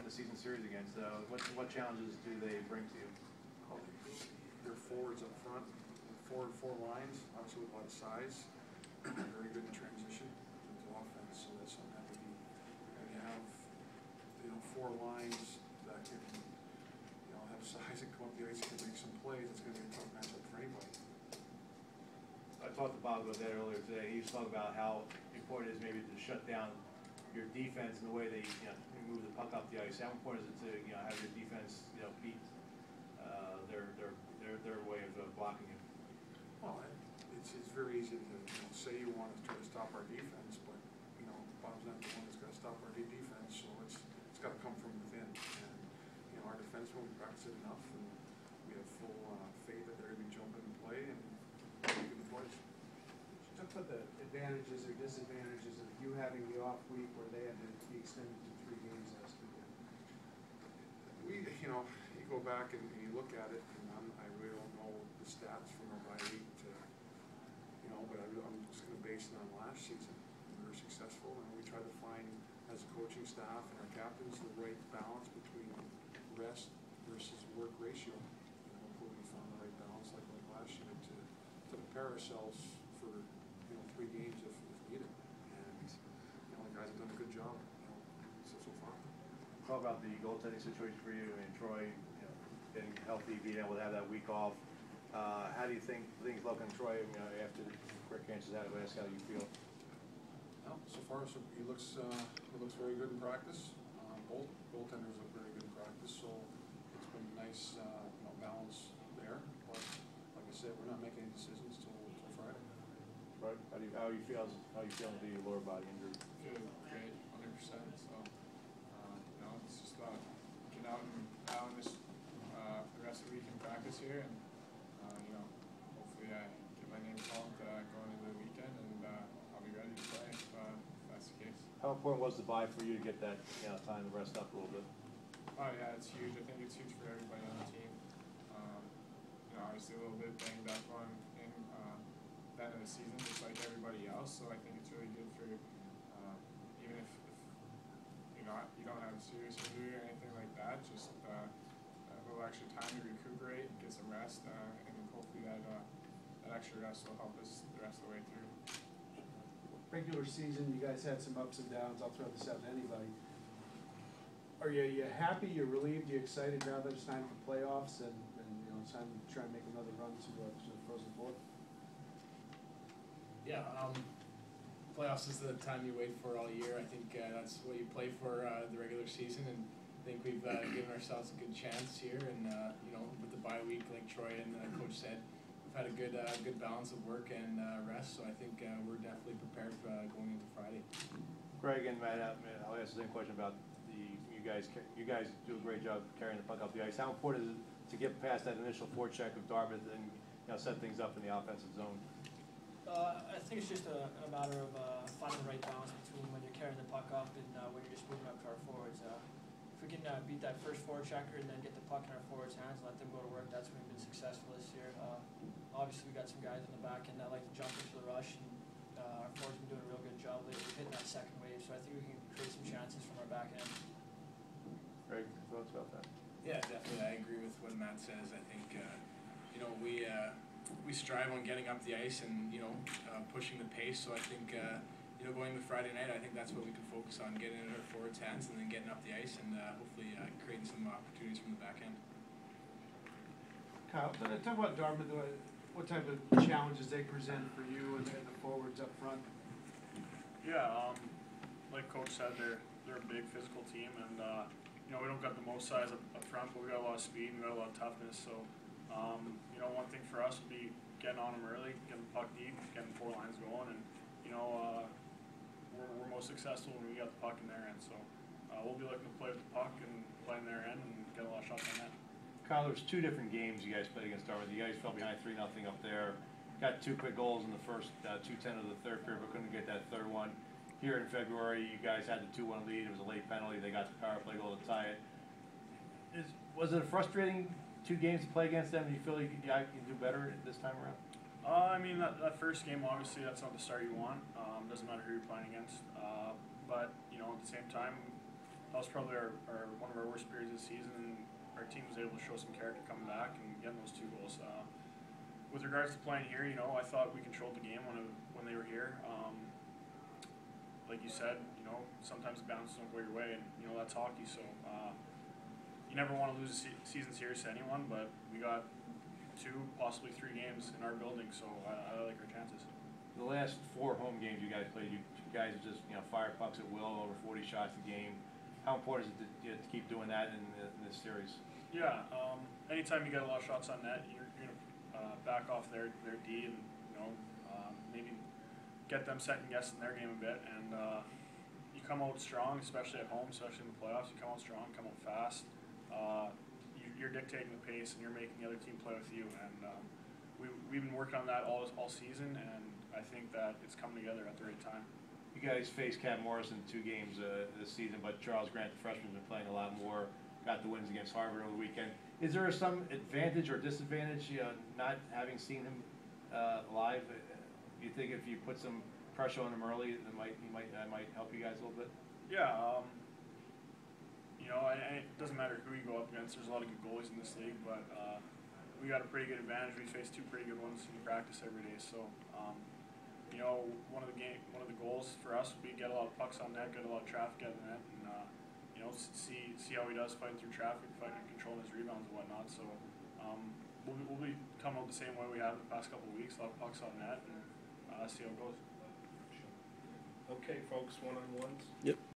the season series against. What challenges do they bring to you? Their forwards up front, four lines, obviously with a lot of size, very good in transition into offense. So that's something that we need. And you have, four lines that can, have size and come up the ice and make some plays. It's going to be a tough matchup for anybody. I talked to Bob about that earlier today. He was talking about how important it is maybe to shut down your defense and the way they move the puck up the ice. How important is it to have your defense beat their way of blocking you? Well, it's very easy to say you want to try to stop our defense, but Bob's not the one that's going to stop our defense. So it's got to come from within. And our defensemen, we practice it enough, and we have full faith that they're going to be jumping and play and making the plays. Talk about the advantages or disadvantages of you having the off week where they had to be extended to 3 games last weekend. You go back and you look at it, and I really don't know the stats from our bye week to, but I'm just going to base it on last season. We were successful, and we tried to find, as a coaching staff and our captains, the right balance between rest versus work ratio. Hopefully we found the right balance like last year to prepare ourselves for 3 games if needed. And the guys have done a good job so far. Talk about the goaltending situation for you and Troy, getting healthy, being able to have that week off. How do you think things look in Troy after Rick Hansen's out of it? Ask how you feel. Well, so far he looks very good in practice. Both goaltenders look very good in practice, so it's been nice balance there. But like I said, we're not making any decisions till Friday. Right. How you feeling with the lower body injury? Feel great, 100%. So it's just get out and pound this the rest of the week in practice here, and hopefully I get my name called going into the weekend, and I'll be ready to play if that's the case. How important was the bye for you to get that time to rest up a little bit? Oh yeah, it's huge. I think it's huge for everybody on the team. Obviously a little bit banged up on in that of the season, just like everybody else. So I think it's really good for even if you don't have a serious injury or anything like that, just a little extra time to recuperate and get some rest, and hopefully that extra rest will help us the rest of the way through. Regular season, you guys had some ups and downs. I'll throw this out to anybody. Are you happy? You're relieved? You excited now that it's time for playoffs and it's time to try and make another run to the Frozen Four? Yeah, playoffs is the time you wait for all year. I think that's what you play for the regular season, and I think we've given ourselves a good chance here. And with the bye week, like Troy and Coach said, we've had a good balance of work and rest. So I think we're definitely prepared for going into Friday. Greg and Matt, I'll ask the same question about you guys do a great job carrying the puck up the ice. How important is it to get past that initial forecheck of Dartmouth and set things up in the offensive zone? I think it's just a matter of finding the right balance between when you're carrying the puck up and when you're just moving up to our forwards. If we can beat that first forechecker and then get the puck in our forwards' hands and let them go to work, that's when we've been successful this year. Obviously, we got some guys in the back end that like to jump into the rush, and our forwards have been doing a real good job lately hitting that second wave. So I think we can create some chances from our back end. Greg, thoughts about that? Yeah, definitely. I agree with what Matt says. I think we strive on getting up the ice and pushing the pace. So I think going to Friday night, I think that's what we can focus on: getting it in our forwards' hands and then getting up the ice and hopefully creating some opportunities from the back end. Kyle, talk about Dartmouth. What type of challenges they present for you and the forwards up front? Yeah, like Coach said, they're a big physical team, and we don't got the most size up front, but we got a lot of speed and we got a lot of toughness. So, one thing for us would be getting on them early, getting the puck deep, getting 4 lines going, and we're most successful when we got the puck in their end. So, we'll be looking to play with the puck and play in their end and get a lot of shots on that. Kyle, there's 2 different games you guys played against Dartmouth. You guys fell behind 3-0 up there. Got 2 quick goals in the first 2:10 of the third period, but couldn't get that third one. Here in February, you guys had the 2-1 lead. It was a late penalty. They got the power play goal to tie it. Was it a frustrating 2 games to play against them? Do you feel you can do better this time around? That first game, obviously, that's not the start you want. Doesn't matter who you're playing against. But at the same time, that was probably one of our worst periods of the season, and our team was able to show some character coming back and getting those 2 goals. With regards to playing here, I thought we controlled the game when they were here. Like you said, sometimes the bounces don't go your way, and that's hockey. So you never want to lose a season series to anyone, but we got 2, possibly 3 games in our building, so I like our chances. The last 4 home games you guys played, you guys just fire pucks at will, over 40 shots a game. How important is it to keep doing that in this series? Yeah, anytime you get a lot of shots on net, you're gonna back off their D and maybe get them second guessing their game a bit, and you come out strong, especially at home, especially in the playoffs. You come out strong, come out fast. You're dictating the pace, and you're making the other team play with you. And we've been working on that all season, and I think that it's come together at the right time. You guys faced Cam Morris in 2 games this season, but Charles Grant, the freshman, has been playing a lot more. Got the wins against Harvard over the weekend. Is there some advantage or disadvantage, not having seen him live? Do you think if you put some pressure on him early, that might help you guys a little bit? Yeah. And it doesn't matter who you go up against. There's a lot of good goalies in this league, but we got a pretty good advantage. We faced 2 pretty good ones in practice every day. So, one of the goals for us would be get a lot of pucks on net, get a lot of traffic at the net, and see how he does fighting through traffic, fighting and controlling his rebounds and whatnot. So, we'll be coming out the same way we have the past couple of weeks. A lot of pucks on net, and see how it goes. Okay, folks, one-on-ones. Yep.